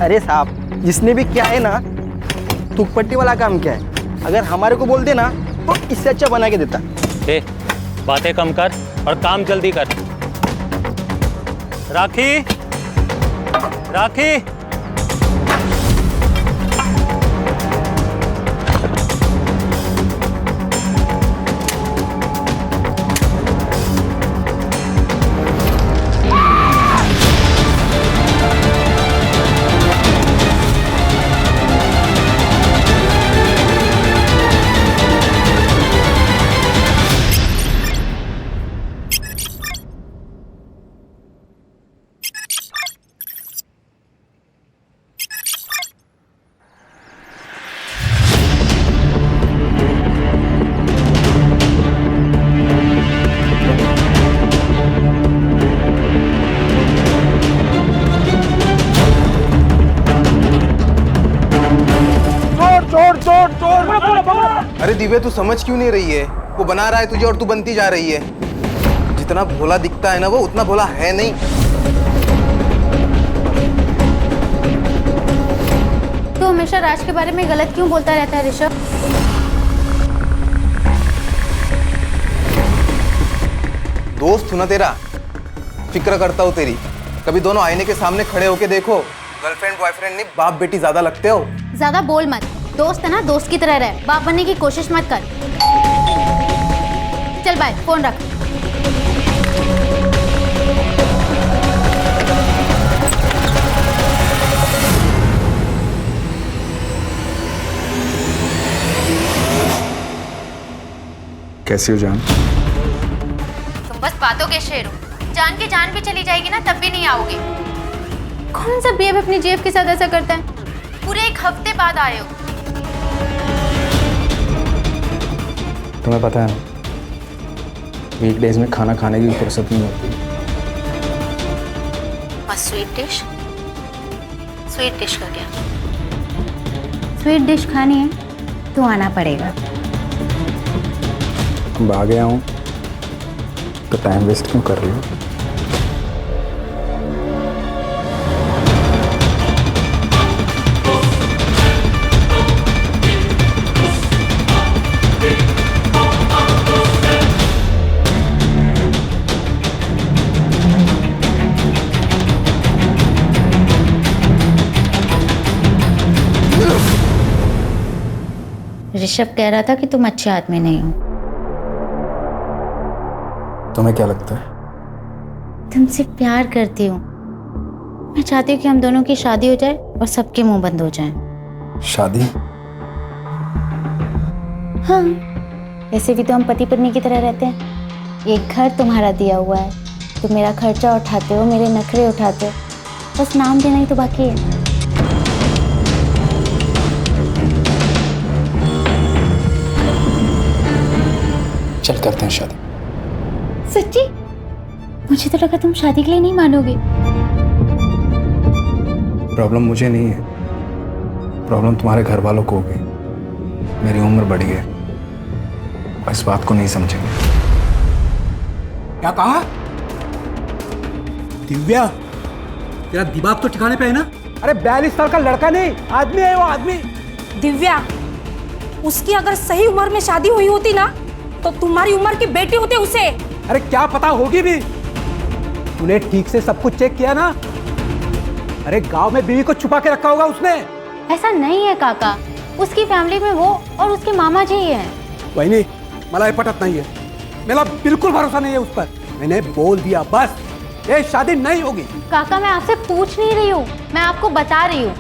अरे साहब, जिसने भी क्या है ना, थूक वाला काम क्या है, अगर हमारे को बोल देना तो इससे अच्छा बना के देता। ए, बातें कम कर और काम जल्दी कर। राखी, राखी, अरे दिव्या, तू समझ क्यों नहीं रही है? वो बना रहा है तुझे और तू बनती जा रही है। जितना भोला दिखता है ना वो उतना भोला है नहीं। तू हमेशा राज के बारे में गलत क्यों बोलता रहता है ऋषभ? दोस्त हूं ना तेरा, फिक्र करता हूँ तेरी। कभी दोनों आईने के सामने खड़े होके देखो। गर्लफ्रेंड बॉयफ्रेंड नहीं, बाप बेटी ज्यादा लगते हो। ज्यादा बोल मत। दोस्त है ना, दोस्त की तरह रहे, बाप बनने की कोशिश मत कर। चल बाय, फोन रख। कैसी हो जान? तुम बस बातों के शेर हो। जान की जान भी चली जाएगी ना तब भी नहीं आओगे। कौन सा बेब अपनी जेब के साथ ऐसा करता है? पूरे 1 हफ्ते बाद आए हो। तुम्हें पता है ना, वीकडेज में खाना खाने की फुर्सत नहीं होती। और स्वीट डिश? स्वीट डिश का क्या? स्वीट डिश खानी है तो आना पड़ेगा। अब आ गया हूँ तो टाइम वेस्ट क्यों कर रही हो? ऋषभ कह रहा था कि तुम अच्छे आदमी नहीं हो। तुम्हें क्या लगता है? तुमसे प्यार करती हूँ। मैं चाहती हूँ कि हम दोनों की शादी हो जाए और सबके मुंह बंद हो जाएं। शादी? हाँ, ऐसे भी तो हम पति पत्नी की तरह रहते हैं। एक घर तुम्हारा दिया हुआ है, तुम मेरा खर्चा उठाते हो, मेरे नखरे उठाते हो, बस नाम देना ही तो बाकी है। चल करते हैं शादी। सच्ची? मुझे तो लगा तुम शादी के लिए नहीं मानोगे। प्रॉब्लम मुझे नहीं है, प्रॉब्लम तुम्हारे घर वालों को होगी। मेरी उम्र बढ़ी है, और इस बात को नहीं समझेंगे। क्या कहा? दिव्या, तेरा दिमाग तो ठिकाने पे है ना? अरे 42 साल का लड़का नहीं, आदमी है वो, आदमी। दिव्या, उसकी अगर सही उम्र में शादी हुई होती ना तो तुम्हारी उम्र की बेटी होती उसे। अरे क्या पता होगी भी। तूने ठीक से सब कुछ चेक किया ना? अरे गांव में बीवी को छुपा के रखा होगा उसने। ऐसा नहीं है काका, उसकी फैमिली में वो और उसके मामा जी ही हैं। वही नहीं, मला ये पटत नहीं है। मेरा बिल्कुल भरोसा नहीं है उस पर। मैंने बोल दिया बस, ये शादी नहीं होगी। काका मैं आपसे पूछ नहीं रही हूँ, मैं आपको बता रही हूँ।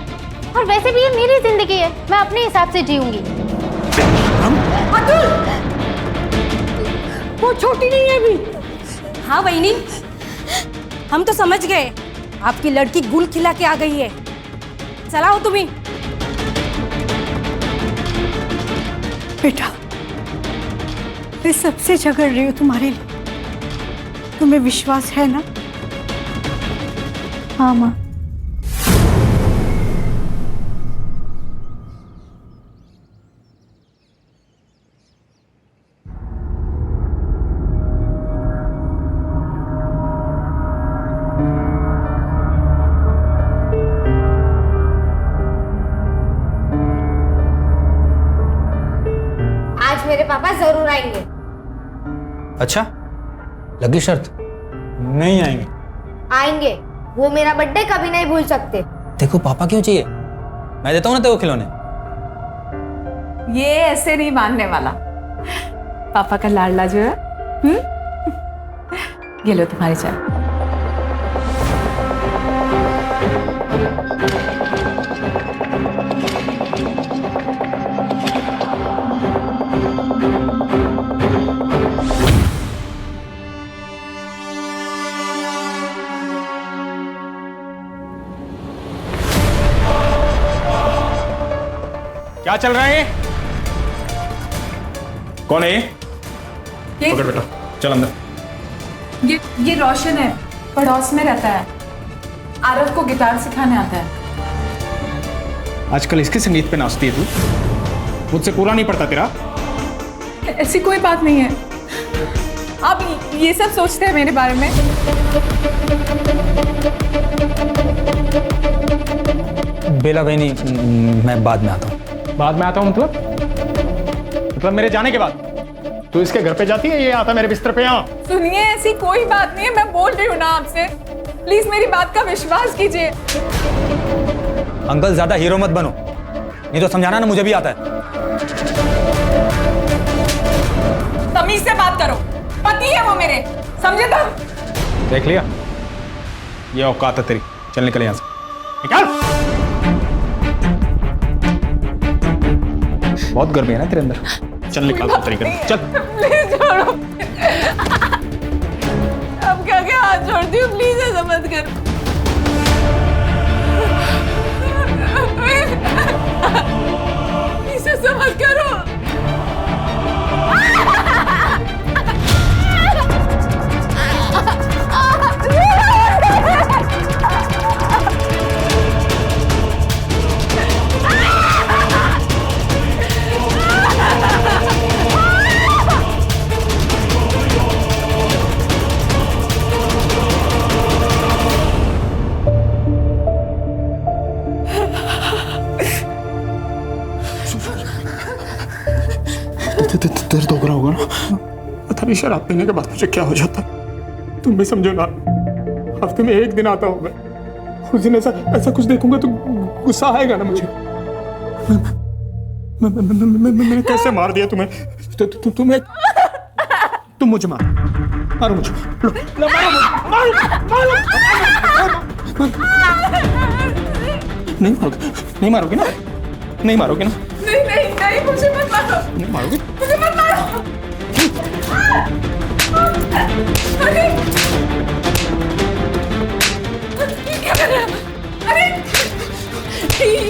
और वैसे भी ये मेरी जिंदगी है, मैं अपने हिसाब से जीऊंगी। अतुल, वो छोटी नहीं है अभी। हाँ बहनी, हम तो समझ गए आपकी लड़की गुल खिला के आ गई है। चलाओ तुम्हें। बेटा, मैं सबसे झगड़ रही हूँ तुम्हारे लिए, तुम्हें विश्वास है ना? हाँ माँ। पापा जरूर आएंगे। अच्छा, लगी शर्त? नहीं आएंगे। आएंगे, वो मेरा बर्थडे कभी नहीं भूल सकते। देखो पापा क्यों चाहिए, मैं देता हूँ ना तेरे को खिलौने। ये ऐसे नहीं मानने वाला। पापा का लाडला जो है। ये लो तुम्हारी चाय। क्या चल रहा है? कौन है ये? पकड़ बेटा, चल अंदर। ये रोशन है, पड़ोस में रहता है। आरव को गिटार सिखाने आता है। आजकल इसके संगीत पे नाचती है तू? मुझसे पूरा नहीं पड़ता तेरा? ऐसी कोई बात नहीं है। आप ये सब सोचते हैं मेरे बारे में? बेला बहनी, मैं बाद में आता हूँ। बाद में आता हूँ मतलब मेरे जाने के बाद? तू इसके घर पे जाती है, ये आता मेरे बिस्तर पे यहाँ? सुनिए, ऐसी कोई बात नहीं है, मैं बोल रही हूँ ना आपसे। प्लीज मेरी बात का विश्वास कीजिए। अंकल ज्यादा हीरो मत बनो, नहीं तो समझाना ना मुझे भी आता है। तमीज से बात करो, पति है वो मेरे, समझे तुम? देख लिया, ये औकात है तेरी। चल निकल यहाँ से, निकल। बहुत गर्मी है ना तेरे अंदर। चल निकल तरीके से, चल। प्लीज छोड़ो। अब क्या क्या हाथ छोड़ती हूँ, प्लीज ऐसा मत कर। इसे समझ करो। दर्द हो रहा होगा ना? पता नहीं शराब पीने के बाद मुझे क्या हो जाता, तुम भी समझो ना। हफ्ते में एक दिन आता हूँ मैं, उस दिन ऐसा कुछ देखूंगा तो गुस्सा आएगा ना मुझे। मैंने कैसे मार दिया तुम्हें? तुम मुझे मारो मुझे, लो मारो। नहीं मारोगे ना? नहीं मारोगे ना? नहीं, मुझे मत मारो। नहीं मारोगे? मुझे मत मारो। अरे क्या कर रहे हैं? अरे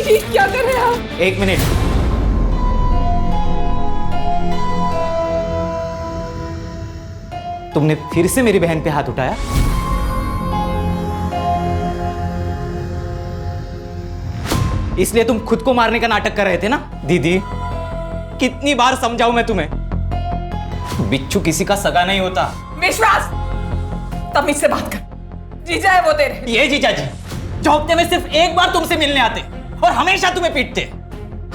ये क्या कर रहे हैं आप? एक मिनट। तुमने फिर से मेरी बहन पे हाथ उठाया? इसलिए तुम खुद को मारने का नाटक कर रहे थे ना? दीदी, कितनी बार समझाऊं मैं तुम्हें? बिच्छू किसी का सगा नहीं होता। विश्वास, तमीज से बात कर। जीजा है वो तेरे। ये जीजा जी जो हफ्ते में सिर्फ एक बार तुमसे मिलने आते और हमेशा तुम्हें पीटते।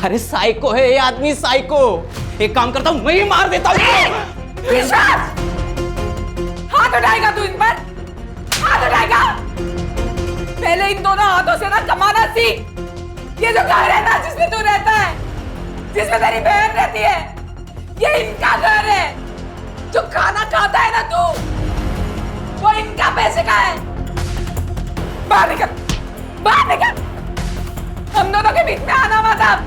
अरे साइको है ये आदमी, साइको। एक काम करता हूं, मैं ही मार देता हूं। विश्वास, हाथ उठाएगा तू इन पर? हाथ उठाएगा? पहले इन दोनों हाथों से ना कमाना सीख। ये जो घर है ना जिसमें तू रहता है, जिसमें तेरी बहन रहती है, ये इनका घर है। जो खाना खाता है ना तू, वो इनका पैसे का है। बाहर निकल, बाहर निकल। हम दोनों के बीच में आना मत अब।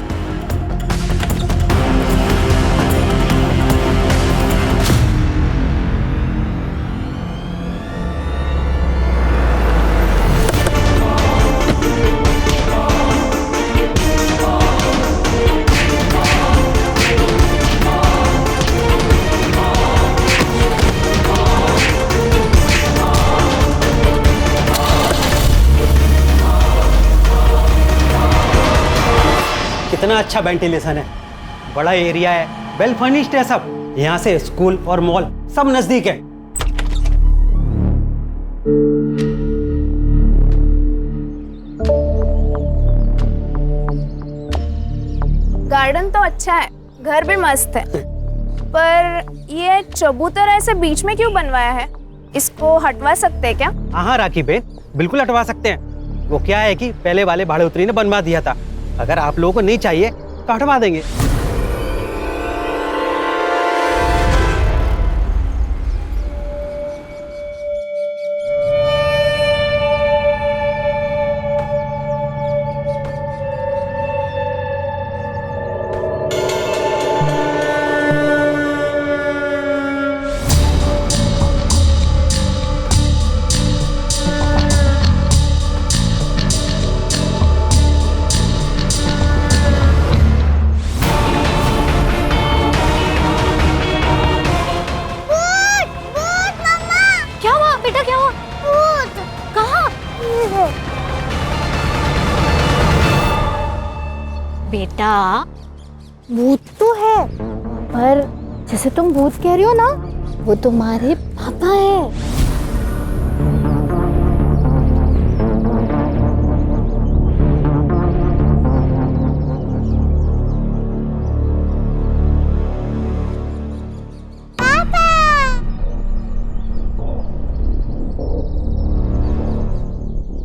कितना अच्छा वेंटिलेशन है, बड़ा एरिया है, वेल फर्निश्ड है सब। यहाँ से स्कूल और मॉल सब नजदीक है। गार्डन तो अच्छा है, घर भी मस्त है। पर ये चबूतर ऐसे बीच में क्यों बनवाया है? इसको हटवा सकते हैं क्या? हाँ राखी बहन, बिल्कुल हटवा सकते हैं। वो क्या है कि पहले वाले भाड़े उतरी ने बनवा दिया था, अगर आप लोगों को नहीं चाहिए तो हटवा देंगे। क्या हुआ बेटा, क्या हुआ? भूत कहाँ? बेटा भूत तो है, पर जैसे तुम भूत कह रही हो ना, वो तुम्हारे पापा है।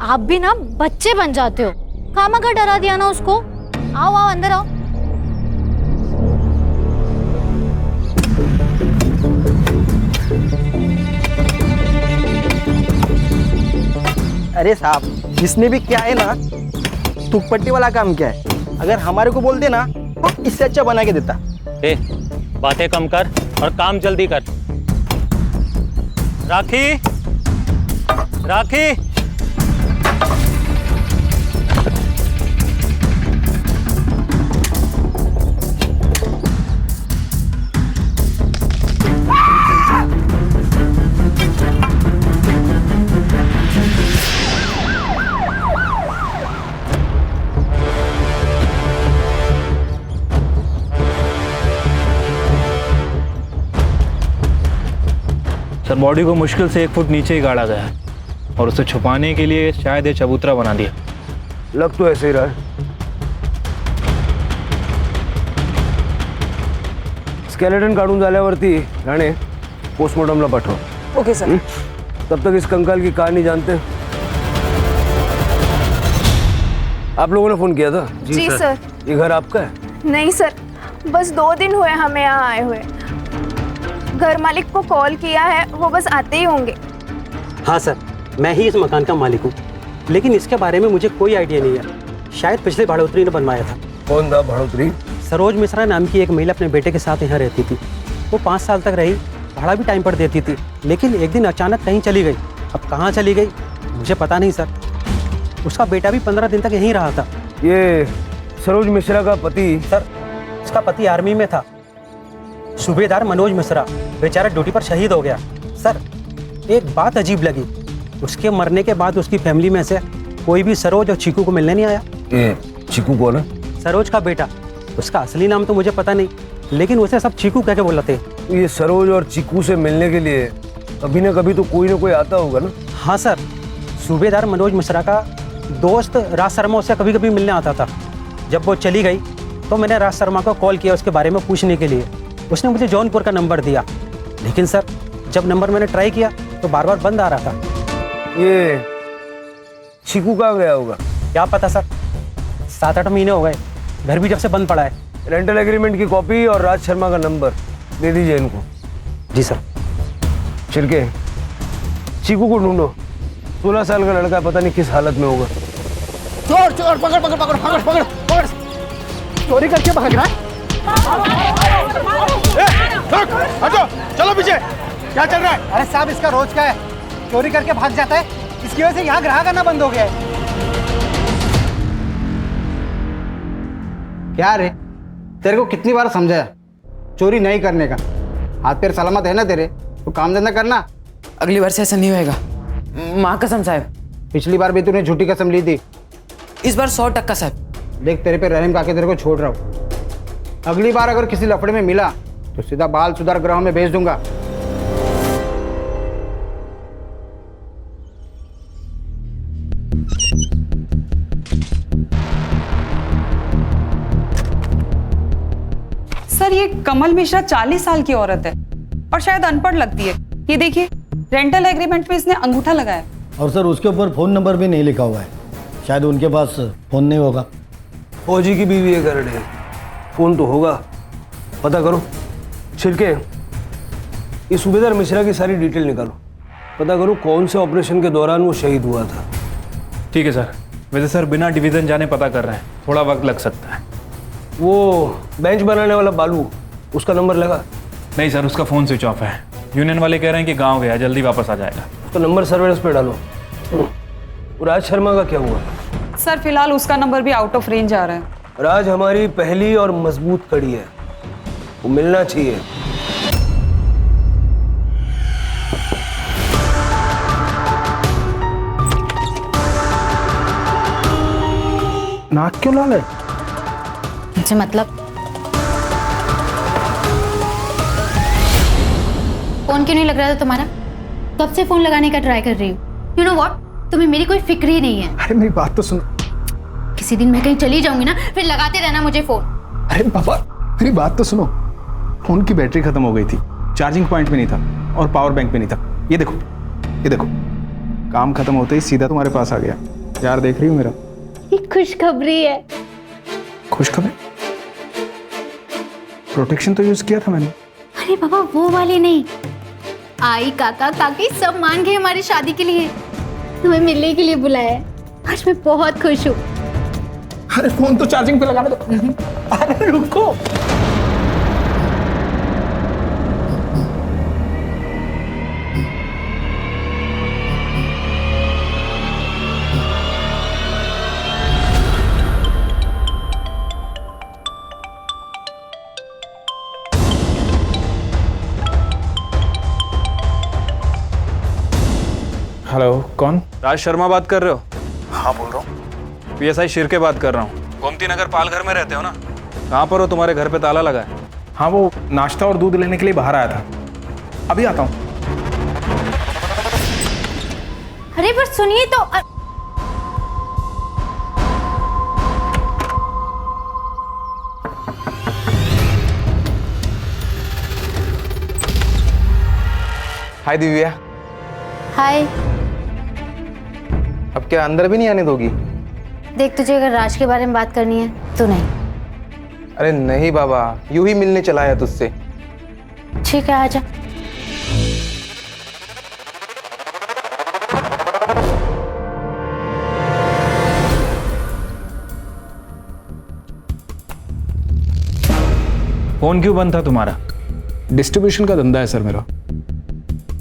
आप भी ना बच्चे बन जाते हो, खामखा डरा दिया ना उसको। आओ आओ अंदर आओ। अरे साहब, जिसने भी क्या है ना, तुकपट्टी वाला काम क्या है, अगर हमारे को बोलते ना तो इससे अच्छा बना के देता। ए, बातें कम कर और काम जल्दी कर। राखी, राखी, सर बॉडी को मुश्किल से 1 फुट नीचे ही गाड़ा गया है और उसे छुपाने के लिए शायद ये चबूतरा बना दिया। लग तो ऐसे ही रहा है। स्केलेटन काढून झाल्यावरती राणे पोस्टमॉर्टमला पाठव। Okay sir. तब तक इस कंकाल की कहानी जानते। आप लोगों ने फोन किया था? जी सर। ये घर आपका है? नहीं सर, बस 2 दिन हुए हमें यहाँ आए हुए। घर मालिक को कॉल किया है, वो बस आते ही होंगे। हाँ सर, मैं ही इस मकान का मालिक हूँ, लेकिन इसके बारे में मुझे कोई आइडिया नहीं है। शायद पिछले भाड़ोतरी ने बनवाया था। कौन था भाड़ोतरी? सरोज मिश्रा नाम की एक महिला अपने बेटे के साथ यहाँ रहती थी। वो 5 साल तक रही, भाड़ा भी टाइम पर देती थी, लेकिन एक दिन अचानक कहीं चली गई। अब कहाँ चली गई मुझे पता नहीं सर। उसका बेटा भी 15 दिन तक यहीं रहा था। ये सरोज मिश्रा का पति? सर, उसका पति आर्मी में था, सूबेदार मनोज मिश्रा। बेचारा ड्यूटी पर शहीद हो गया। सर, एक बात अजीब लगी, उसके मरने के बाद उसकी फैमिली में से कोई भी सरोज और चीकू को मिलने नहीं आया। ये चीकू कौन है? सरोज का बेटा। उसका असली नाम तो मुझे पता नहीं, लेकिन उसे सब चीकू कह के बुलाते हैं। ये सरोज और चीकू से मिलने के लिए कभी ना कभी तो कोई ना कोई आता होगा ना? हाँ सर, सूबेदार मनोज मिश्रा का दोस्त राज शर्मा उससे कभी कभी मिलने आता था। जब वो चली गई तो मैंने राज शर्मा को कॉल किया उसके बारे में पूछने के लिए। उसने मुझे जौनपुर का नंबर दिया, लेकिन सर जब नंबर मैंने ट्राई किया तो बार बार बंद आ रहा था। ये चीकू कहाँ गया होगा? क्या पता सर, 7-8 महीने हो गए, घर भी जब से बंद पड़ा है। रेंटल एग्रीमेंट की कॉपी और राज शर्मा का नंबर दे दीजिए इनको। जी सर। छिड़के, चीकू को ढूंढो। 16 साल का लड़का, पता नहीं किस हालत में होगा। चोर चोर, पकड़ पकड़ पकड़ पकड़ पकड़ पकड़। चोरी करके भाग रहा है। हटो, चलो पीछे। क्या चल रहा है? अरे साहब, इसका रोज का है, चोरी करके भाग जाता है, इसकी वजह से यहाँ ग्राहक आना बंद हो गया है। क्या रे, तेरे को कितनी बार समझाया चोरी नहीं करने का? हाथ पैर सलामत है ना तेरे, तो काम धंधा करना। अगली बार से ऐसा नहीं होएगा, माँ कसम साहब। पिछली बार भी तूने झूठी कसम ली थी, इस बार 100% साहब। देख, तेरे पे रहम काके तेरे को छोड़ रहा हूँ। अगली बार अगर किसी लफड़े में मिला तो सीधा बाल सुधार गृह में भेज दूंगा। सर, ये कमल मिश्रा 40 साल की औरत है और शायद अनपढ़ लगती है। ये देखिए, रेंटल एग्रीमेंट पे इसने अंगूठा लगाया। और सर उसके ऊपर फ़ोन नंबर भी नहीं लिखा हुआ है, शायद उनके पास फ़ोन नहीं होगा। फौजी की बीवी है करड़े, फ़ोन तो होगा, पता करो। छिलके, ये सूबेदार मिश्रा की सारी डिटेल निकालो, पता करो कौन से ऑपरेशन के दौरान वो शहीद हुआ था। ठीक है सर। वैसे सर बिना डिवीज़न जाने पता कर रहे हैं, थोड़ा वक्त लग सकता है। वो बेंच बनाने वाला बालू, उसका नंबर लगा? नहीं सर, उसका फ़ोन स्विच ऑफ है। यूनियन वाले कह रहे हैं कि गांव गया, जल्दी वापस आ जाएगा। उसका नंबर सर्वेलेंस पे डालो। राज शर्मा का क्या हुआ? सर फिलहाल उसका नंबर भी आउट ऑफ रेंज आ रहा है। राज हमारी पहली और मजबूत कड़ी है, वो मिलना चाहिए। नाक क्यों लाल है? मुझे मतलब फोन क्यों नहीं लग रहा था तुम्हारा? कब से फोन लगाने का ट्राई कर रही हूँ। यू नो व्हाट, तुम्हें मेरी कोई फिक्र ही नहीं है। अरे मेरी बात तो सुनो। किसी दिन मैं कहीं चली जाऊंगी ना, फिर लगाते रहना मुझे फोन। अरे पापा मेरी बात तो सुनो। फोन की बैटरी खत्म हो गई थी, चार्जिंग पॉइंट पे नहीं था और पावर बैंक पे नहीं था। ये देखो, ये देखो, काम खत्म होते ही सीधा तुम्हारे पास आ गया। यार देख रही हो मेरा? ये खुशखबरी है। खुशखबरी? प्रोटेक्शन तो यूज किया था मैंने। अरे बाबा वो वाली नहीं, आई काका काकी सब मान गए हमारी शादी के लिए, तुम्हें मिलने के लिए बुलाया है। आज मैं बहुत खुश हूँ। अरे फोन तो चार्जिंग पे लगाने दो। अरे रुको, हेलो, कौन? राज शर्मा बात कर रहे हो? हाँ बोल रहा हूँ। PSI शिरके बात कर रहा हूँ। गोमती नगर पालघर में रहते हो ना? कहाँ पर हो? तुम्हारे घर पे ताला लगा है। हाँ वो नाश्ता और दूध लेने के लिए बाहर आया था, अभी आता हूँ। अरे पर सुनिए तो। हाय दिव्या। हाय। अब क्या अंदर भी नहीं आने दोगी? देख तुझे अगर राज के बारे में बात करनी है तो नहीं। अरे नहीं बाबा, यूं ही मिलने चला है तुझसे। ठीक है आजा। फोन क्यों बंद था तुम्हारा? डिस्ट्रीब्यूशन का धंधा है सर मेरा,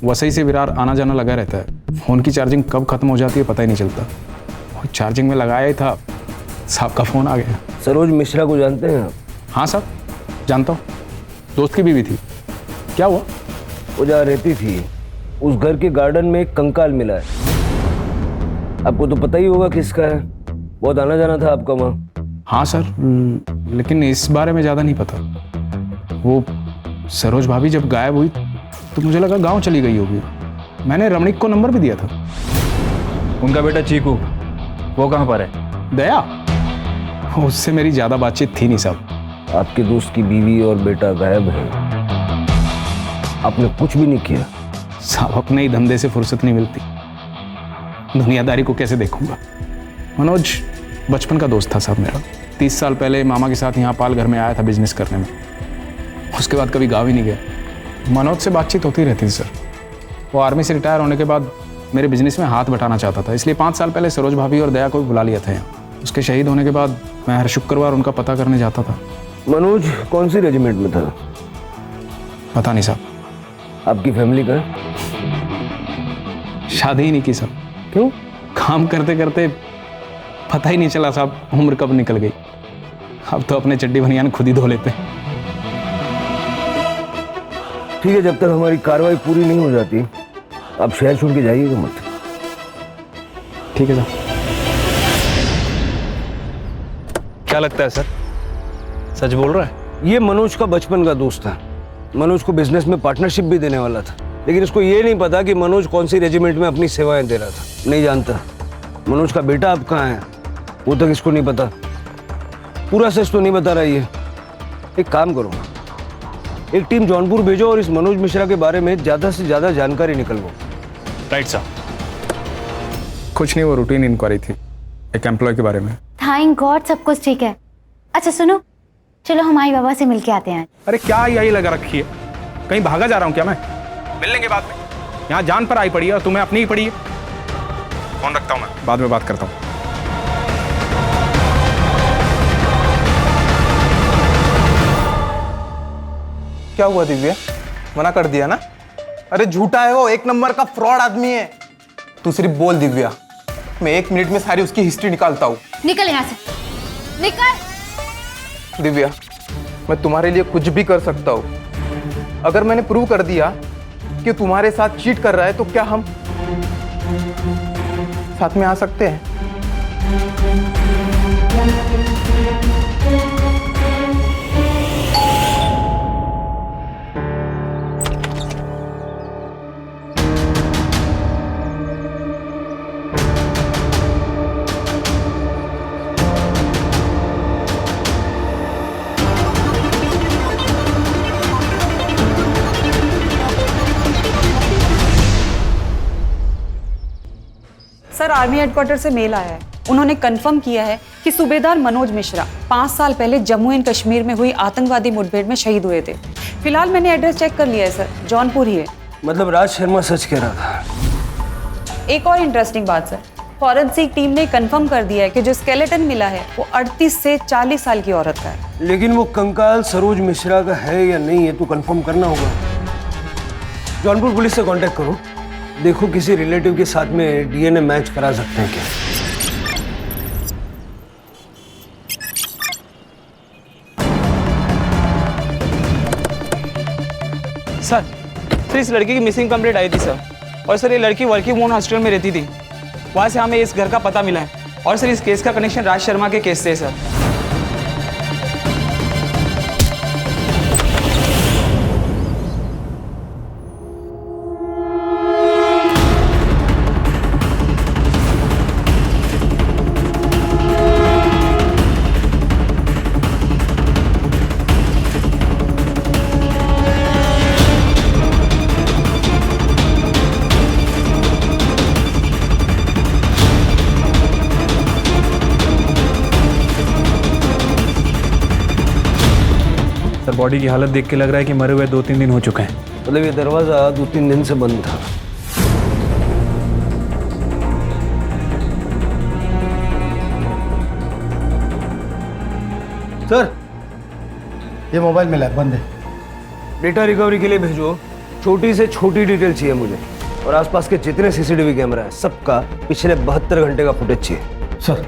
वसई से विरार आना जाना लगा रहता है। फोन की चार्जिंग कब खत्म हो जाती है पता ही नहीं चलता। और चार्जिंग में लगाया ही था, साहब का फोन आ गया। सरोज मिश्रा को जानते हैं आप? हाँ साहब जानता हूँ, दोस्त की बीवी थी। क्या हुआ? वो जहाँ रहती थी उस घर के गार्डन में एक कंकाल मिला है। आपको तो पता ही होगा किसका है, बहुत आना जाना था आपका वहाँ। हाँ सर, लेकिन इस बारे में ज़्यादा नहीं पता। वो सरोज भाभी जब गायब हुई तो मुझे लगा गांव चली गई होगी। मैंने रमणीक को नंबर भी दिया था। उनका बेटा चीकू, वो कहाँ पर है? दया, उससे मेरी ज़्यादा बातचीत थी नहीं साहब। आपके दोस्त की बीवी और बेटा गायब है, आपने कुछ भी नहीं किया? साहब अपने ही धंधे से फुर्सत नहीं मिलती, दुनियादारी को कैसे देखूंगा। मनोज बचपन का दोस्त था साहब मेरा। 30 साल पहले मामा के साथ यहाँ पालघर में आया था बिजनेस करने में, उसके बाद कभी गाँव ही नहीं गया। मनोज से बातचीत होती रहती थी सर। वो आर्मी से रिटायर होने के बाद मेरे बिजनेस में हाथ बटाना चाहता था, इसलिए 5 साल पहले सरोज भाभी और दया को भी बुला लिया था यहाँ। उसके शहीद होने के बाद मैं हर शुक्रवार उनका पता करने जाता था। मनोज कौन सी रेजिमेंट में था? पता नहीं साहब। आपकी फैमिली का? शादी ही नहीं की साहब। क्यों? काम करते करते पता ही नहीं चला साहब उम्र कब निकल गई। अब तो अपने चड्डी बनियान खुद ही धो लेते हैं। ठीक है, जब तक हमारी कार्रवाई पूरी नहीं हो जाती आप शहर छोड़ के जाइएगा मत। ठीक है साहब। क्या लगता है सर, सच बोल रहा है? ये मनोज का बचपन का दोस्त था, मनोज को बिजनेस में पार्टनरशिप भी देने वाला था, लेकिन इसको ये नहीं पता कि मनोज कौन सी रेजिमेंट में अपनी सेवाएं दे रहा था। नहीं जानता। मनोज का बेटा अब कहाँ है वो तक इसको नहीं पता। पूरा सच तो नहीं बता रहा। ये एक काम करो, एक टीम जौनपुर भेजो और इस मनोज मिश्रा के बारे में ज्यादा से ज्यादा जानकारी निकलवाओ। राइट साहब। कुछ नहीं, वो रूटीन इंक्वायरी थी एक एम्प्लॉय के बारे में। थैंक गॉड सब कुछ ठीक है। अच्छा सुनो, चलो हम आई बाबा से मिलके आते हैं। अरे क्या यही लगा रखी है, कहीं भागा जा रहा हूँ क्या मैं? मिल लेंगे बाद में। यहाँ जान पर आई पड़ी है और तुम्हें अपनी ही पड़ी है। फोन रखता हूँ मैं, बाद में बात करता हूँ। क्या हुआ दिव्या, मना कर दिया ना? अरे झूठा है वो, एक नंबर का फ्रॉड आदमी है। तू सिर्फ बोल दिव्या, मैं 1 मिनट में सारी उसकी हिस्ट्री निकालता हूँ। निकल यहाँ से, निकल। दिव्या, मैं तुम्हारे लिए कुछ भी कर सकता हूँ। अगर मैंने प्रूव कर दिया कि तुम्हारे साथ चीट कर रहा है, तो क्या हम साथ में आ सकते हैं? सर, आर्मी हेडक्वार्टर से मेल आया है। उन्होंने कंफर्म किया है कि सूबेदार मनोज मिश्रा 5 साल पहले जम्मू एंड कश्मीर में हुई आतंकवादी मुठभेड़ में शहीद हुए थे। फिलहाल मैंने एड्रेस चेक कर लिया है सर, जौनपुर ही है। मतलब राज शर्मा सच कह रहा था। एक और इंटरेस्टिंग बात सर, फॉरेंसिक टीम ने कंफर्म कर दिया है कि जो स्केलेटन मिला है वो 38 से 40 साल की औरत का है। लेकिन वो कंकाल सरोज मिश्रा का है या नहीं, ये तो कंफर्म करना होगा। जौनपुर पुलिस से कांटेक्ट करो, देखो किसी रिलेटिव के साथ में डीएनए मैच करा सकते हैं क्या। सर इस लड़की की मिसिंग कंप्लेंट आई थी सर, और सर ये लड़की वर्किंग वुमन हॉस्टल में रहती थी। वहाँ से हमें इस घर का पता मिला है, और सर इस केस का कनेक्शन राज शर्मा के केस से है सर। सर बॉडी की हालत देख के लग रहा है कि मरे हुए 2-3 दिन हो चुके हैं। मतलब ये दरवाजा 2-3 दिन से बंद था। सर ये मोबाइल मिला है, बंद है। डेटा रिकवरी के लिए भेजो, छोटी से छोटी डिटेल चाहिए मुझे, और आसपास के जितने सीसीटीवी कैमरा है सबका पिछले 72 घंटे का फुटेज चाहिए। सर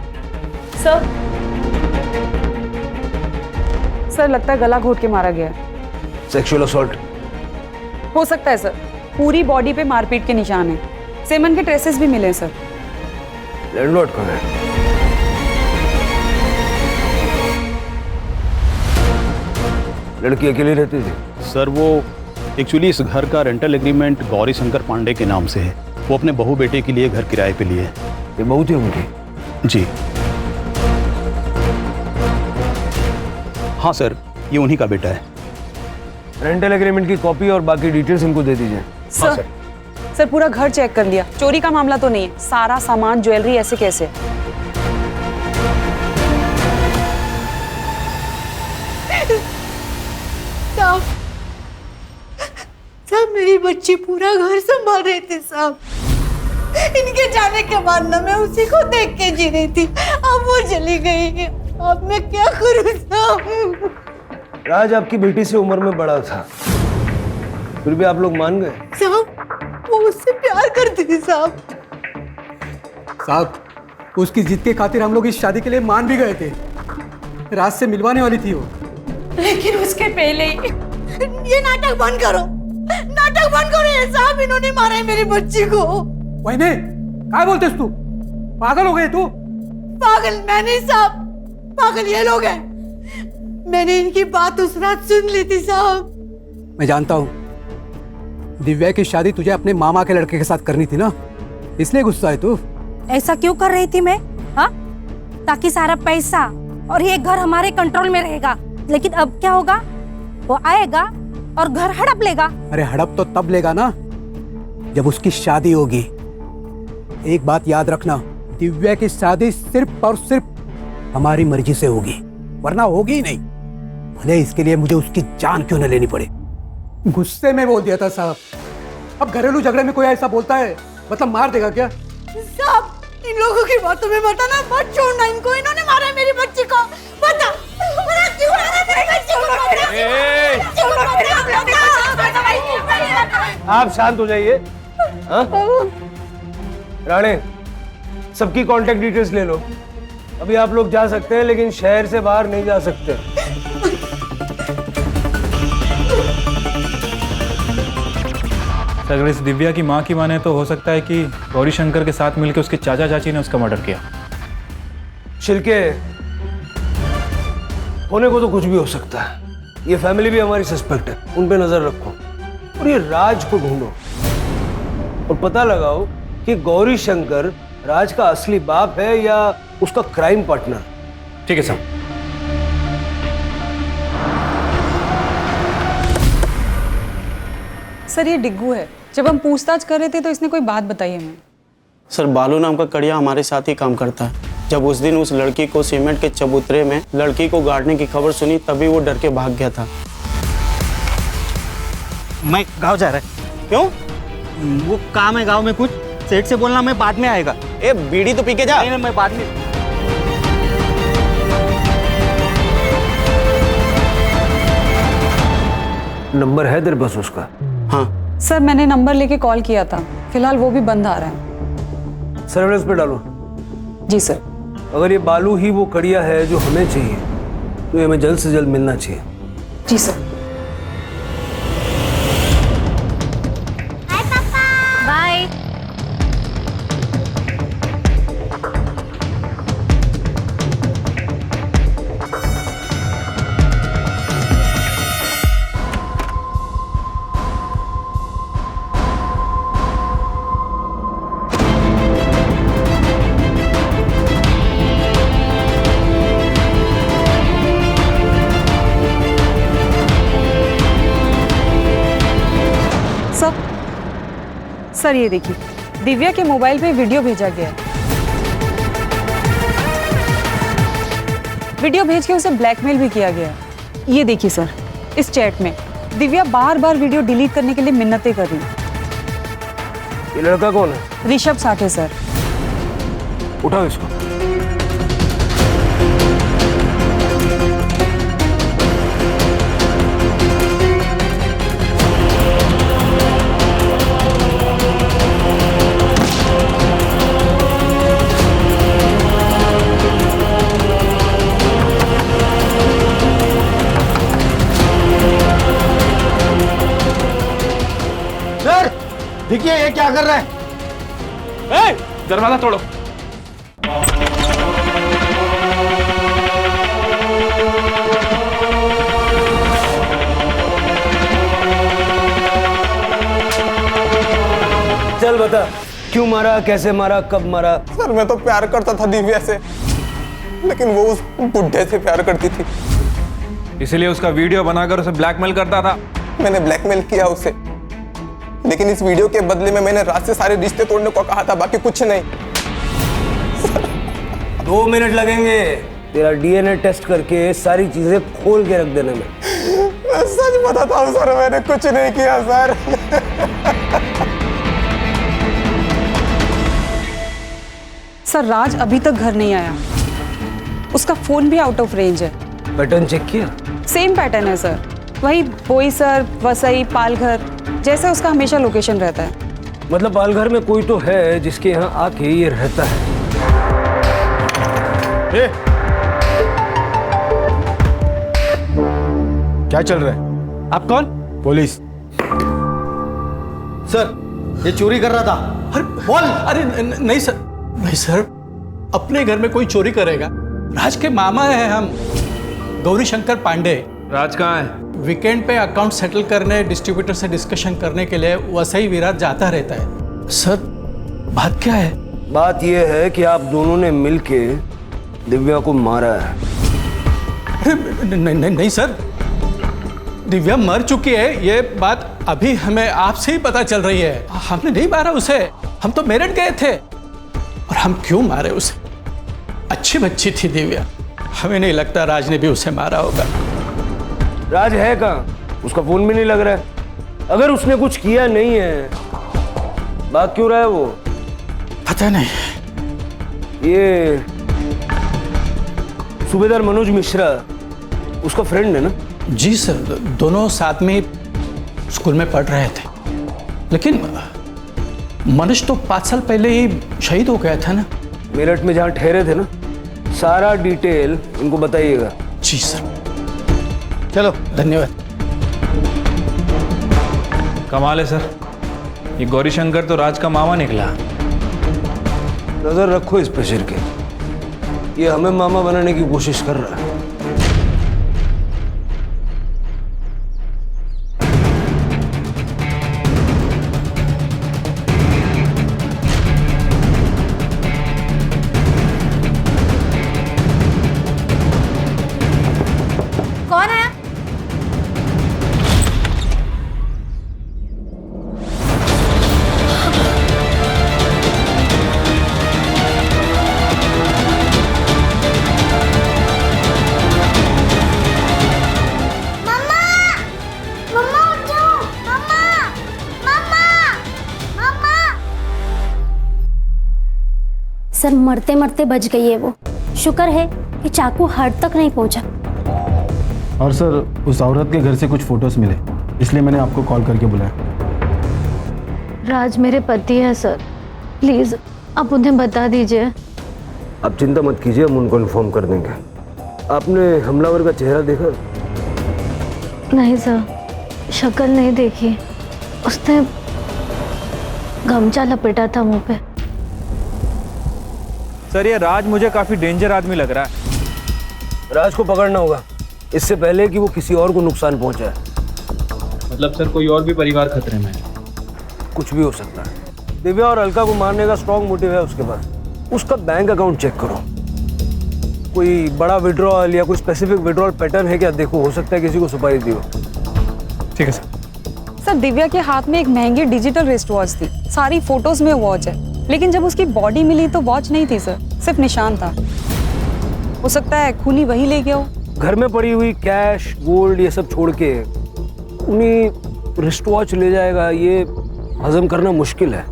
सर लगता है गला घोट के मारा गया है। सेक्सुअल असॉल्ट हो सकता है सर, पूरी बॉडी पे मारपीट के निशान है। सेमन के ट्रेसेस भी मिले सर। लैंडलॉर्ड कौन है? लड़की अकेली रहती थी? सर वो एक्चुअली इस घर का रेंटल एग्रीमेंट गौरी शंकर पांडे के नाम से है। वो अपने बहू बेटे के लिए घर किराए पे लिए। ये बहू थी उनकी? जी हाँ सर, ये उन्हीं का बेटा है। रेंटल एग्रीमेंट की कॉपी और बाकी डिटेल्स इनको दे दीजिए। सर पूरा घर चेक कर लिया, चोरी का मामला तो नहीं है। सारा सामान ज्वेलरी ऐसे कैसे? साहब मेरी बच्ची पूरा घर संभाल रहे थे साहब। इनके जाने के बाद ना मैं उसी को देख के जी रही थी, अब वो चली गई। अब मैं क्या करूं साहब? राज आपकी बेटी से उम्र में बड़ा था, फिर भी आप लोग मान गए? साहब वो उससे प्यार करती थी साहब। साहब उसकी जिद के खातिर हम लोग इस शादी के लिए मान भी गए थे। राज से मिलवाने वाली थी वो, लेकिन उसके पहले ही ये नाटक बंद करो, नाटक बंद करो। ये साहब इन्होंने मारा है मेरी बच्ची को। वहीने क्या बोलते तू? पागल हो गए तू? पागल मैं नहीं साहब, पागल ये लोग हैं। मैंने इनकी बात उस रात सुन ली थी साहब। मैं जानता हूँ दिव्या की शादी तुझे अपने मामा के लड़के के साथ करनी थी ना, इसलिए गुस्सा है तू। ऐसा क्यों कर रही थी मैं? हाँ, ताकि सारा पैसा और ये घर हमारे कंट्रोल में रहेगा। लेकिन अब क्या होगा? वो आएगा और घर हड़प लेगा। अरे हड़प तो तब लेगा ना जब उसकी शादी होगी। एक बात याद रखना, दिव्या की शादी सिर्फ और सिर्फ हमारी मर्जी से होगी, वरना होगी ही नहीं, भले इसके लिए मुझे उसकी जान क्यों न लेनी पड़े। गुस्से में बोल दिया था साहब। अब घरेलू झगड़े में कोई ऐसा बोलता है मतलब मार देगा क्या? साहब, इन लोगों की बातों में मत आना, मत छोड़ना इनको। इन्होंने मारा है मेरी बच्ची को। बता क्यों मारा मेरी बच्ची को? आप शांत हो जाइए। राणे, सबकी कांटेक्ट डिटेल्स ले लो। अभी आप लोग जा सकते हैं लेकिन शहर से बाहर नहीं जा सकते। अगर इस दिव्या की माँ की माने तो हो सकता है कि गौरी शंकर के साथ मिलकर उसके चाचा चाची ने उसका मर्डर किया। छिलके, होने को तो कुछ भी हो सकता है। ये फैमिली भी हमारी सस्पेक्ट है, उन पे नजर रखो और ये राज को ढूंढो और पता लगाओ कि गौरी शंकर राज का असली बाप है या उसका क्राइम पार्टनर। ठीक है साहब। सर ये डिग्गू है। जब हम पूछताछ कर रहे थे तो इसने कोई बात बताई हमें। सर बालू नाम का कड़िया हमारे साथ ही काम करता है। जब उस दिन उस लड़की को सीमेंट के चबूतरे में लड़की को गाड़ने की खबर सुनी तभी वो डर के भाग गया था। मैं गांव जा रहा है। क्यों? वो काम है गांव में कुछ, सेठ से बोलना मैं बाद में आएगा। ए बीड़ी तो पी के जा। नहीं, मैं बाद में। नंबर है तेरे पास उसका? हाँ सर मैंने नंबर लेके कॉल किया था, फिलहाल वो भी बंद आ रहा है। सर्वेलेंस पे डालो। जी सर। अगर ये बालू ही वो कड़िया है जो हमें चाहिए तो ये हमें जल्द से जल्द मिलना चाहिए। जी सर। बाय। सर ये देखिए, दिव्या के मोबाइल पे वीडियो भेजा गया है। वीडियो भेज के उसे ब्लैकमेल भी किया गया है। ये देखिए सर, इस चैट में दिव्या बार बार वीडियो डिलीट करने के लिए मिन्नतें कर रही है। ये लड़का कौन है? ऋषभ साठे सर। उठाओ इसको। देखिए ये क्या कर रहा है? दरवाजा तोड़ो। चल बता, क्यों मारा, कैसे मारा, कब मारा? सर मैं तो प्यार करता था दिव्या से, लेकिन वो उस बुढ़े से प्यार करती थी, इसलिए उसका वीडियो बनाकर उसे ब्लैकमेल करता था। मैंने ब्लैकमेल किया उसे, लेकिन इस वीडियो के बदले में मैंने रात से सारे रिश्ते तोड़ने को कहा था, बाकी कुछ नहीं। 2 मिनट लगेंगे तेरा डीएनए टेस्ट करके सारी चीजें खोल के रख देने में। सच बताता हूँ सर, मैंने कुछ नहीं किया सर। सर राज अभी तक घर नहीं आया, उसका फोन भी आउट ऑफ रेंज है। पैटर्न चेक किया? सेम पैटर्न है सर, वही बोईसर, वसई, पालघर जैसा उसका हमेशा लोकेशन रहता है। मतलब पालघर में कोई तो है जिसके यहाँ आके ये रहता है। क्या चल रहा है? आप कौन? पुलिस। सर ये चोरी कर रहा था। अरे बोल। अरे नहीं सर, नहीं सर, अपने घर में कोई चोरी करेगा? राज के मामा हैं हम, गौरी शंकर पांडे। राज कहाँ है? वीकेंड पे अकाउंट सेटल करने, डिस्ट्रीब्यूटर से डिस्कशन करने के लिए वसई विराट जाता रहता है। सर बात क्या है? बात यह है कि आप दोनों ने मिलके दिव्या को मारा है। नहीं, नहीं, नहीं सर, दिव्या मर चुकी है, ये बात अभी हमें आपसे ही पता चल रही है। हमने नहीं मारा उसे, हम तो मेरठ गए थे। और हम क्यों मारे उसे? अच्छी बच्ची थी दिव्या, हमें नहीं लगता राज ने भी उसे मारा होगा। राज है कहाँ? उसका फोन भी नहीं लग रहा है। अगर उसने कुछ किया नहीं है, भाग क्यों रहा है वो? पता नहीं। ये सूबेदार मनोज मिश्रा उसका फ्रेंड है ना? जी सर, दोनों साथ में स्कूल में पढ़ रहे थे। लेकिन मनोज तो 5 साल पहले ही शहीद हो गया था ना। मेरठ में जहाँ ठहरे थे ना, सारा डिटेल उनको बताइएगा। जी सर। चलो, धन्यवाद। कमाल है सर, ये गौरी शंकर तो राज का मामा निकला। नजर रखो इस पे शिर के, ये हमें मामा बनाने की कोशिश कर रहा है। कौन है? सर मरते मरते बच गई है वो। शुक्र है कि चाकू हार्ट तक नहीं पहुंचा। और सर उस औरत के घर से कुछ फोटोज मिले, इसलिए मैंने आपको कॉल करके बुलाया। राज मेरे पति है सर, प्लीज आप उन्हें बता दीजिए। आप चिंता मत कीजिए, हम उनको इन्फॉर्म कर देंगे। आपने हमलावर का चेहरा देखा? नहीं सर, शक्ल नहीं देखी। उसने गमछा लपेटा था मुंह पे। सर ये राज मुझे काफी डेंजर आदमी लग रहा है। राज को पकड़ना होगा इससे पहले कि वो किसी और को नुकसान पहुंचाए। मतलब सर कोई और भी परिवार खतरे में है? कुछ भी हो सकता है। दिव्या और अलका को मारने का स्ट्रॉन्ग मोटिव है उसके पास। उसका बैंक अकाउंट चेक करो, कोई बड़ा विड्रॉल या कोई स्पेसिफिक विड्रॉल पैटर्न है क्या देखो, हो सकता है किसी को सुपारी दी हो। ठीक है सर। सर दिव्या के हाथ में एक महंगी डिजिटल रिस्ट वॉच थी, सारी फोटोज में वॉच है, लेकिन जब उसकी बॉडी मिली तो वॉच नहीं थी सर, सिर्फ निशान था। हो सकता है खूनी वही ले गया हो। घर में पड़ी हुई कैश गोल्ड ये सब छोड़ के उन्हीं रिस्ट वॉच ले जाएगा, ये हजम करना मुश्किल है।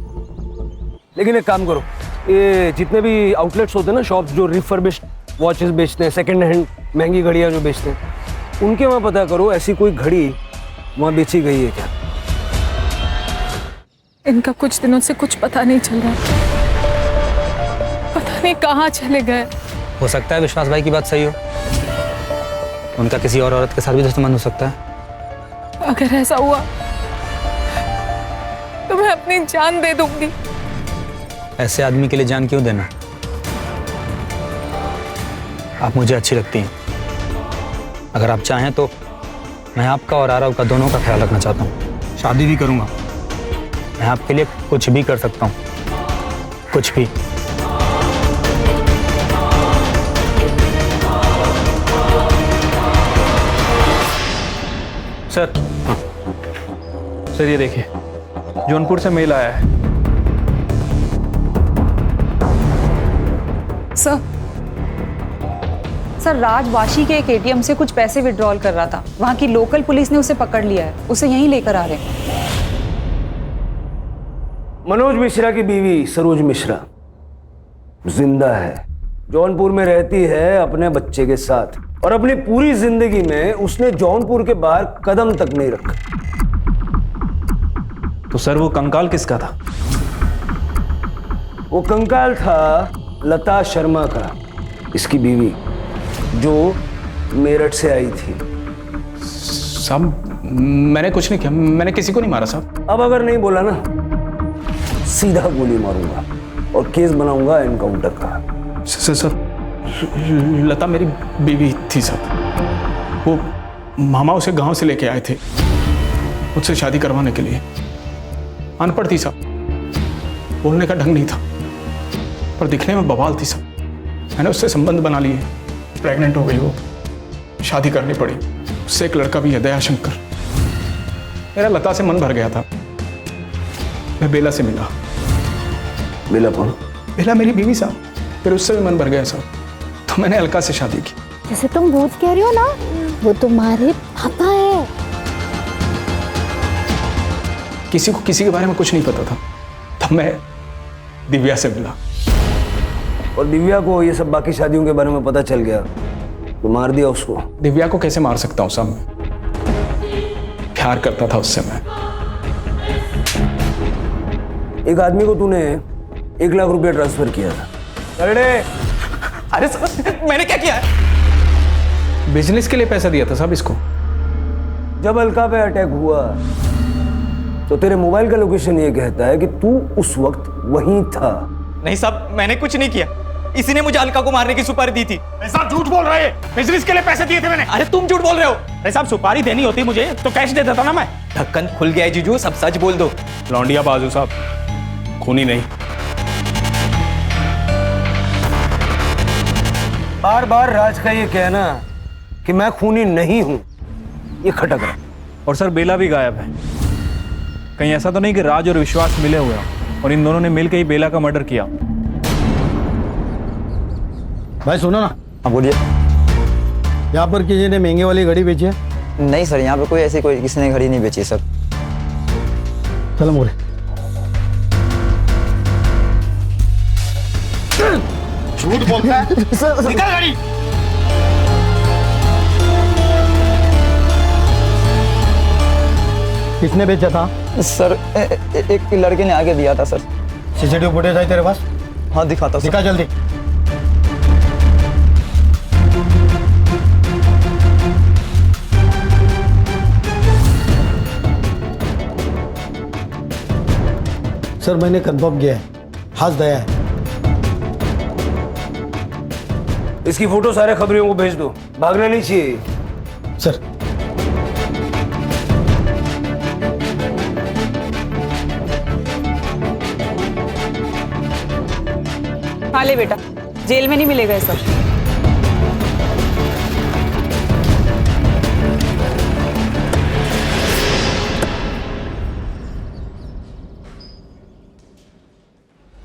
लेकिन एक काम करो, ये जितने भी आउटलेट्स होते हैं ना, शॉप्स जो रिफर्बिश्ड वॉचेस बेचते हैं, सेकंड हैंड महंगी घड़ियाँ जो बेचते हैं, उनके वहाँ पता करो ऐसी कोई घड़ी वहाँ बेची गई है क्या। इनका कुछ दिनों से कुछ पता नहीं चल रहा, पता नहीं कहाँ चले गए। हो सकता है विश्वास भाई की बात सही हो, उनका किसी और औरत के साथ भी दुश्मन हो सकता है। अगर ऐसा हुआ तो मैं अपनी जान दे दूंगी। ऐसे आदमी के लिए जान क्यों देना? आप मुझे अच्छी लगती हैं, अगर आप चाहें तो मैं आपका और आरव का दोनों का ख्याल रखना चाहता हूँ। शादी भी करूँगा, मैं आपके लिए कुछ भी कर सकता हूँ, कुछ भी। सर सर ये देखिए, जौनपुर से मेल आया है। सर राज वाशी के एक एटीएम से कुछ पैसे विड्रॉल कर रहा था, वहां की लोकल पुलिस ने उसे पकड़ लिया है, उसे यहीं लेकर आ रहे हैं। मनोज मिश्रा की बीवी सरोज मिश्रा जिंदा है, जौनपुर में रहती है अपने बच्चे के साथ, और अपनी पूरी जिंदगी में उसने जौनपुर के बाहर कदम तक नहीं रखा। तो सर वो कंकाल किसका था? वो कंकाल था लता शर्मा का, इसकी बीवी, जो मेरठ से आई थी। साहब मैंने कुछ नहीं किया, मैंने किसी को नहीं मारा साहब। अब अगर नहीं बोला ना, सीधा गोली मारूंगा और केस बनाऊंगा एनकाउंटर का। सर लता मेरी बीवी थी साहब, वो मामा उसे गांव से लेके आए थे मुझसे शादी करवाने के लिए। अनपढ़ थी साहब, बोलने का ढंग नहीं था, पर दिखने में बवाल थी साहब। मैंने उससे संबंध बना लिए, प्रेग्नेंट हो गई वो, शादी करनी पड़ी। उससे एक लड़का भी है, दयाशंकर। मेरा लता से मन भर गया था। मैं बेला से मिला। बेला कौन? बेला मेरी बीवी साहब। फिर उससे भी मन भर गया साहब, तो मैंने अलका से शादी की। जैसे तुम भूत कह रही हो ना, वो तुम्हारे पापा है। किसी को किसी के बारे में कुछ नहीं पता था, तब मैं दिव्या से मिला। और दिव्या को ये सब बाकी शादियों के बारे में पता चल गया तो मार दिया उसको? दिव्या को कैसे मार सकता हूँ साहब? मैं प्यार करता था उससे। मैं एक आदमी को तूने 1 लाख रुपया ट्रांसफर किया था। अरे मैंने क्या किया? बिजनेस के लिए पैसा दिया था साहब इसको। जब अलका पे अटैक हुआ तो तेरे मोबाइल का लोकेशन ये कहता है कि तू उस वक्त वहीं था। नहीं साहब, मैंने कुछ नहीं किया। इसी ने मुझे अलका को मारने की सुपारी दी थी। साहब झूठ बोल रहे हैं, बिजनेस के लिए पैसे दिए थे मैंने। अरे तुम झूठ बोल रहे हो। अरे साहब, सुपारी देनी होती मुझे तो कैश दे देता ना मैं। ढक्कन खुल गया है जीजू, सब सच बोल दो। लौंडिया बाजू साहब, खूनी नहीं। बार बार राज का ये कहना कि मैं खूनी नहीं हूं, ये खटक रहा। और सर बेला भी गायब है। कहीं ऐसा तो नहीं कि राज और विश्वास मिले हुए हैं और इन दोनों ने मिलकर ही बेला का मर्डर किया? भाई सुनो ना। हाँ बोलिए। यहाँ पर किसी ने महंगे वाली घड़ी बेची है? नहीं सर, यहाँ पे कोई ऐसी कोई किसी ने घड़ी नहीं बेची सर। चलो मोरे। झूठ बोलता है। निकाल गाड़ी। किसने बेचा था? सर एक लड़के ने आगे दिया था सर। सीसीटीवी फुटेज है तेरे पास? हाँ दिखाता हूँ। दिखा जल्दी। सर मैंने कंफर्म किया है, हाथ दया है। इसकी फोटो सारे खबरियों को भेज दो, भागना नहीं चाहिए। सर हाँ ले बेटा, जेल में नहीं मिलेगा ये सब।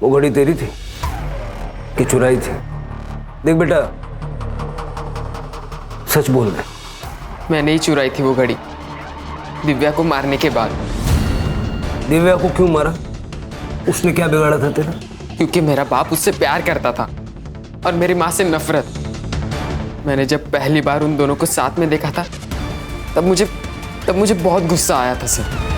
वो घड़ी तेरी थी कि चुराई थी? देख बेटा, सच बोल दे। मैंने ही चुराई थी वो घड़ी, दिव्या को मारने के बाद। दिव्या को क्यों मारा? उसने क्या बिगाड़ा था तेरा? क्योंकि मेरा बाप उससे प्यार करता था और मेरी माँ से नफरत। मैंने जब पहली बार उन दोनों को साथ में देखा था तब मुझे बहुत गुस्सा आया था सर।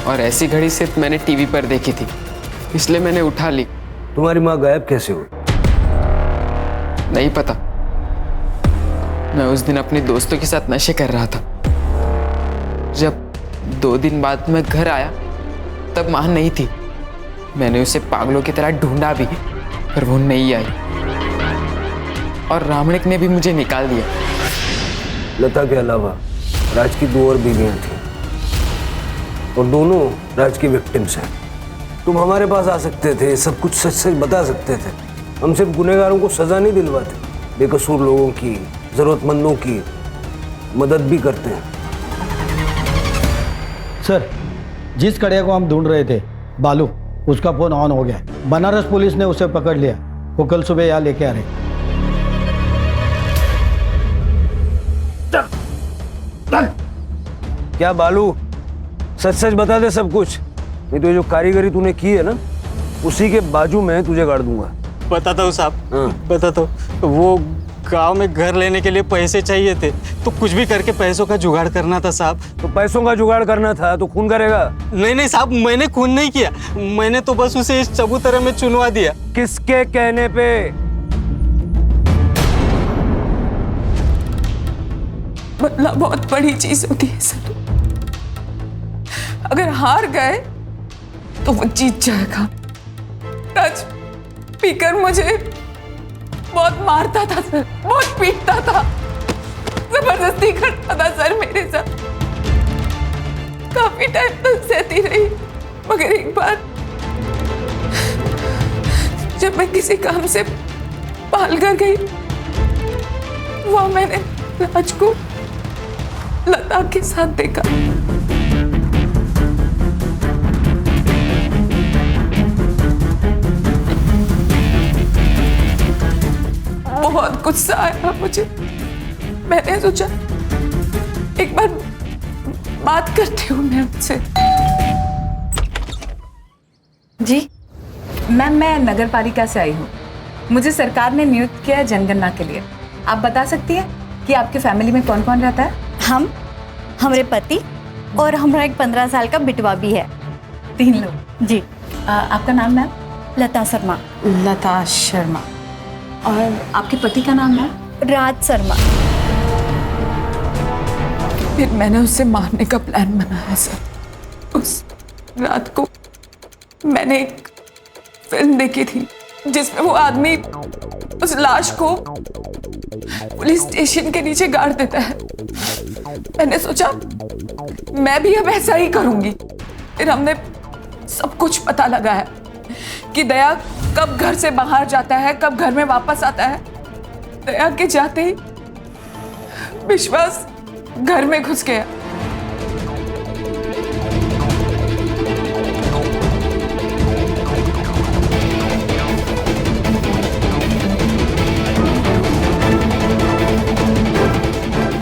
और ऐसी घड़ी सिर्फ मैंने टीवी पर देखी थी, इसलिए मैंने उठा ली। तुम्हारी माँ गायब कैसे हुई? नहीं पता। मैं उस दिन अपने दोस्तों के साथ नशे कर रहा था। जब 2 दिन बाद मैं घर आया तब माँ नहीं थी। मैंने उसे पागलों की तरह ढूंढा भी, पर वो नहीं आई और रामणिक ने भी मुझे निकाल दिया। लता के अलावा राज की 2 और बीवियां थी और दोनों राज की विक्टिम्स हैं। तुम हमारे पास आ सकते थे, सब कुछ सच सच बता सकते थे। हम सिर्फ गुनहगारों को सजा नहीं दिलवाते, बेकसूर लोगों की, जरूरतमंदों की मदद भी करते हैं। सर जिस कड़िया को हम ढूंढ रहे थे, बालू, उसका फोन ऑन हो गया है। बनारस पुलिस ने उसे पकड़ लिया। वो कल सुबह यहाँ लेके आ रहे। क्या बालू, सच सच बता दे सब कुछ, नहीं तो ये जो कारीगरी तूने की है ना, उसी के बाजू में तुझे गाड़ दूंगा। बताता हूँ साहब, बताता हूँ। वो गांव में घर लेने के लिए पैसे चाहिए थे, तो कुछ भी करके पैसों का जुगाड़ करना था साहब। तो पैसों का जुगाड़ करना था तो खून करेगा? नहीं साहब, मैंने खून नहीं किया। मैंने तो बस उसे इस चबूतरे में चुनवा दिया। किसके कहने पे? बदला बहुत बड़ी चीज होती है सर। अगर हार गए तो वो जीत जाएगा। राज पीकर मुझे बहुत मारता था सर, बहुत पीटता था, जबरदस्ती करता था सर मेरे साथ। काफी टाइम तक सहती रही, मगर एक बार जब मैं किसी काम से पालघर गई, वहां मैंने राज को लता के साथ देखा। बहुत गुस्सा आया मुझे। मैंने सोचा एक बार बात करती हूँ मैं उनसे। जी मैम, मैं नगर पालिका से आई हूँ। मुझे सरकार ने नियुक्त किया है जनगणना के लिए। आप बता सकती हैं कि आपके फैमिली में कौन कौन रहता है? हम, हमारे पति और हमारा एक 15 साल का बिटवा भी है। 3 लोग। जी। आपका नाम मैम? लता शर्मा। लता शर्मा। और आपके पति का नाम है? राज शर्मा। फिर मैंने उसे मारने का प्लान बनाया सर। उस रात को मैंने एक फिल्म देखी थी जिसमें वो आदमी उस लाश को पुलिस स्टेशन के नीचे गाड़ देता है। मैंने सोचा मैं भी अब ऐसा ही करूंगी। फिर हमने सब कुछ पता लगाया कि दया कब घर से बाहर जाता है, कब घर में वापस आता है। दया के जाते ही विश्वास घर में घुस गया।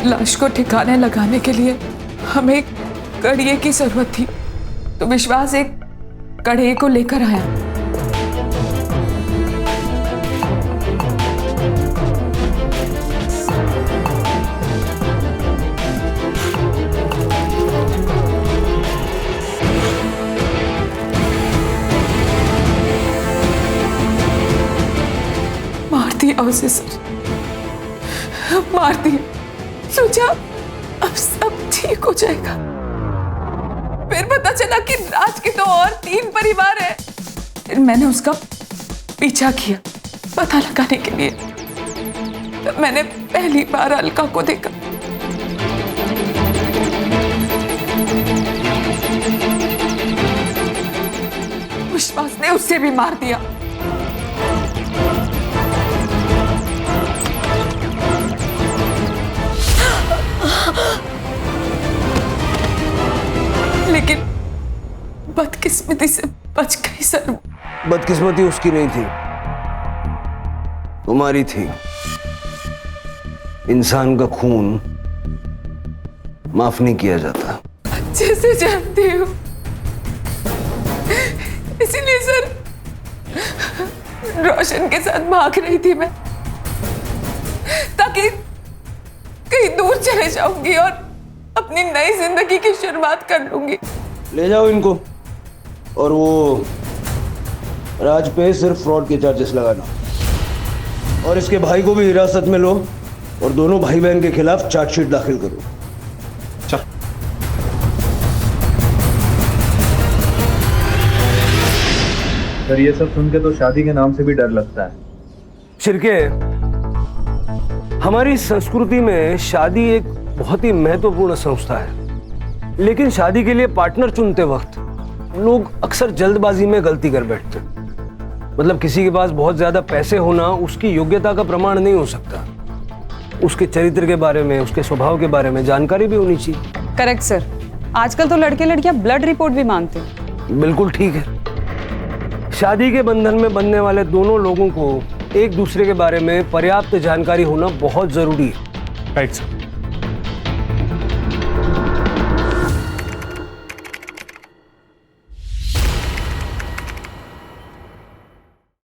लाश को ठिकाने लगाने के लिए हमें एक कड़िए की जरूरत थी, तो विश्वास एक कड़िए को लेकर आया। मार दिया उसे सर, मार दिया। सोचा अब सब ठीक हो जाएगा। फिर पता चला कि राज के तो और 3 परिवार है। फिर मैंने उसका पीछा किया पता लगाने के लिए। तब मैंने पहली बार अलका को देखा। विश्वास ने उसे भी मार दिया। लेकिन बदकिस्मती से बच गई सर। बदकिस्मती उसकी नहीं थी, तुम्हारी थी। इंसान का खून माफ नहीं किया जाता। अच्छे से जानती हूँ, इसीलिए सर रोशन के साथ भाग रही थी मैं, ताकि कहीं दूर चले जाऊंगी और अपनी नई जिंदगी की शुरुआत कर लूंगी। ले जाओ इनको, और वो राज पे सिर्फ फ्रॉड के चार्जेस लगाना, और इसके भाई को भी हिरासत में लो और दोनों भाई बहन के खिलाफ चार्जशीट दाखिल करो। चल। सर ये सब सुन के तो शादी के नाम से भी डर लगता है। शिरके, हमारी संस्कृति में शादी एक बहुत ही महत्वपूर्ण संस्था है, लेकिन शादी के लिए पार्टनर चुनते वक्त लोग अक्सर जल्दबाजी में गलती कर बैठते हैं। मतलब किसी के पास बहुत ज्यादा पैसे होना उसकी योग्यता का प्रमाण नहीं हो सकता। उसके चरित्र के बारे में, उसके स्वभाव के बारे में जानकारी भी होनी चाहिए। Correct sir. आजकल तो लड़के लड़कियां ब्लड रिपोर्ट भी मांगते हैं। बिल्कुल ठीक है। शादी के बंधन में बंधने वाले दोनों लोगों को एक दूसरे के बारे में पर्याप्त जानकारी होना बहुत जरूरी है। Right sir.